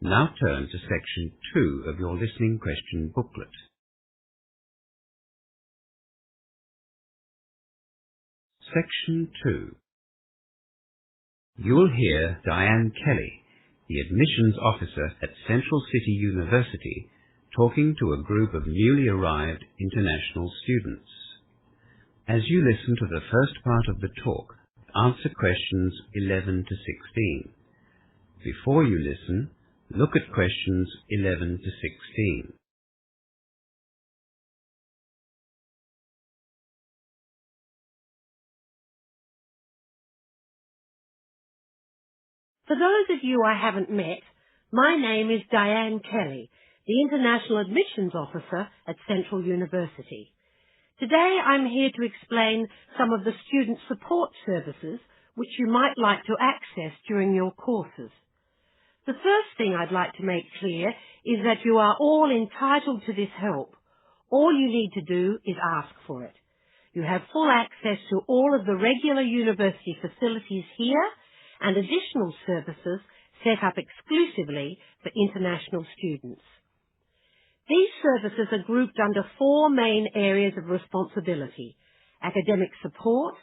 Now turn to section 2 of your listening question booklet. Section 2. You will hear Diane Kelly, the admissions officer at Central City University, talking to a group of newly arrived international students. As you listen to the first part of the talk, answer questions 11 to 16. Before you listen, look at questions 11 to 16. For those of you I haven't met, my name is Diane Kelly, the International Admissions Officer at Central University. Today I'm here to explain some of the student support services which you might like to access during your courses. The first thing I'd like to make clear is that you are all entitled to this help. All you need to do is ask for it. You have full access to all of the regular university facilities here and additional services set up exclusively for international students. These services are grouped under 4 main areas of responsibility: academic support,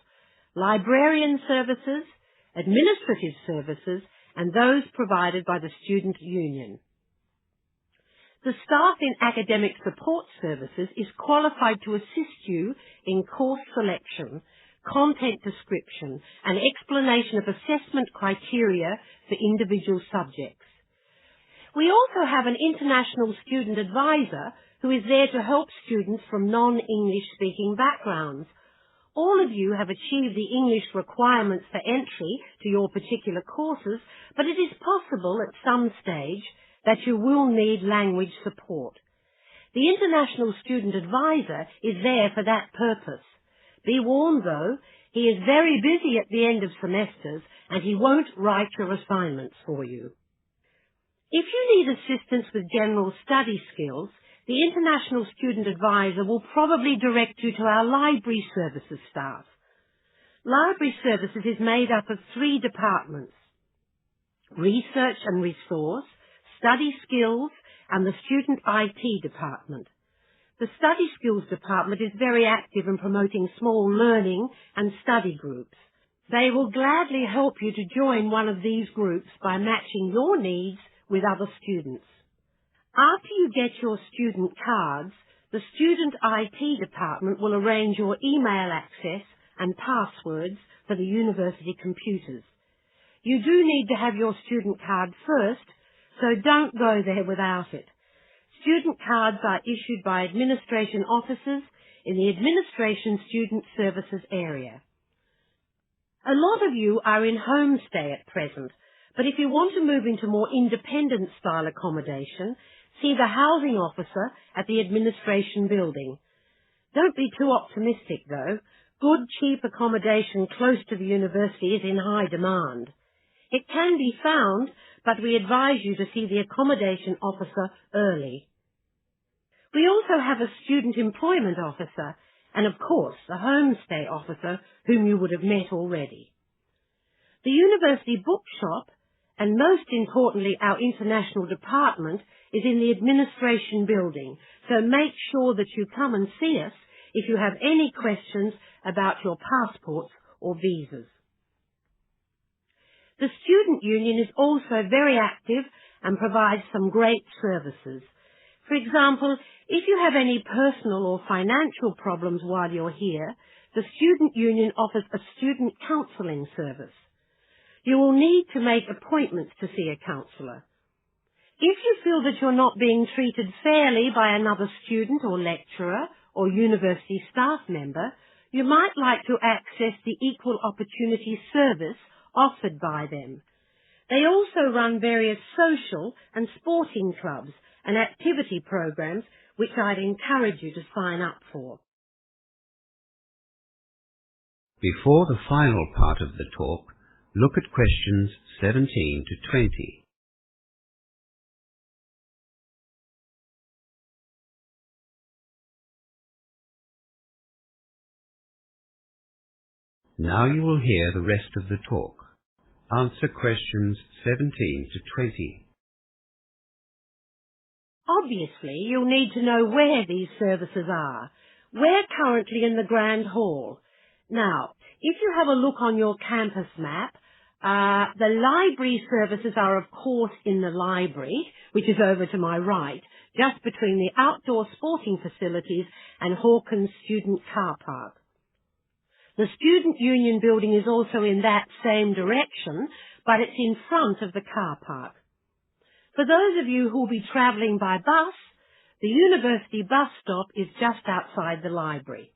librarian services, administrative services, and those provided by the Student Union. The staff in academic support services is qualified to assist you in course selection, content description, and explanation of assessment criteria for individual subjects. We also have an international student advisor who is there to help students from non-English speaking backgrounds. All of you have achieved the English requirements for entry to your particular courses, but it is possible at some stage that you will need language support. The International Student Advisor is there for that purpose. Be warned though, he is very busy at the end of semesters and he won't write your assignments for you. If you need assistance with general study skills, the International Student Advisor will probably direct you to our Library Services staff. Library Services is made up of 3 departments: Research and Resource, Study Skills, and the Student IT Department. The Study Skills Department is very active in promoting small learning and study groups. They will gladly help you to join one of these groups by matching your needs with other students. After you get your student cards, the Student IT Department will arrange your email access and passwords for the university computers. You do need to have your student card first, so don't go there without it. Student cards are issued by administration officers in the Administration Student Services area. A lot of you are in homestay at present, but if you want to move into more independent style accommodation, see the housing officer at the administration building. Don't be too optimistic though. Good, cheap accommodation close to the university is in high demand. It can be found, but we advise you to see the accommodation officer early. We also have a student employment officer and of course a homestay officer whom you would have met already. The university bookshop, and most importantly our international department, is in the administration building, so make sure that you come and see us if you have any questions about your passports or visas. The Student Union is also very active and provides some great services. For example, if you have any personal or financial problems while you're here, the Student Union offers a student counselling service. You will need to make appointments to see a counsellor. If you feel that you're not being treated fairly by another student or lecturer or university staff member, you might like to access the Equal Opportunity Service offered by them. They also run various social and sporting clubs and activity programs which I'd encourage you to sign up for. Before the final part of the talk, look at questions 17 to 20. Now you will hear the rest of the talk. Answer questions 17 to 20. Obviously, you'll need to know where these services are. We're currently in the Grand Hall. Now, if you have a look on your campus map, the library services are, of course, in the library, which is over to my right, just between the outdoor sporting facilities and Hawkins Student Car Park. The Student Union building is also in that same direction, but it's in front of the car park. For those of you who will be travelling by bus, the university bus stop is just outside the library.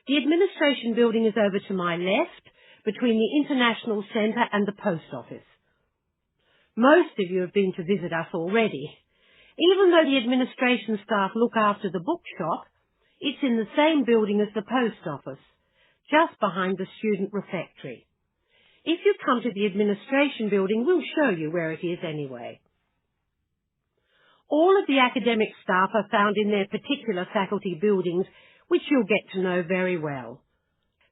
The administration building is over to my left, between the International Centre and the post office. Most of you have been to visit us already. Even though the administration staff look after the bookshop, it's in the same building as the post office, just behind the student refectory. If you come to the administration building, we'll show you where it is anyway. All of the academic staff are found in their particular faculty buildings, which you'll get to know very well.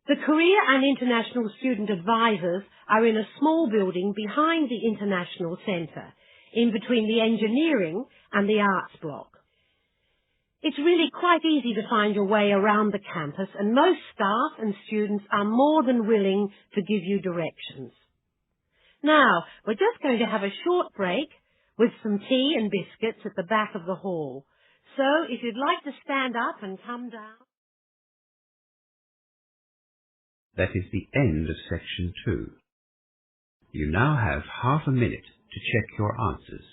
The Career and International Student Advisors are in a small building behind the International Centre, in between the Engineering and the Arts block. It's really quite easy to find your way around the campus, and most staff and students are more than willing to give you directions. Now, we're just going to have a short break with some tea and biscuits at the back of the hall. So, if you'd like to stand up and come down... That is the end of section 2. You now have half a minute to check your answers.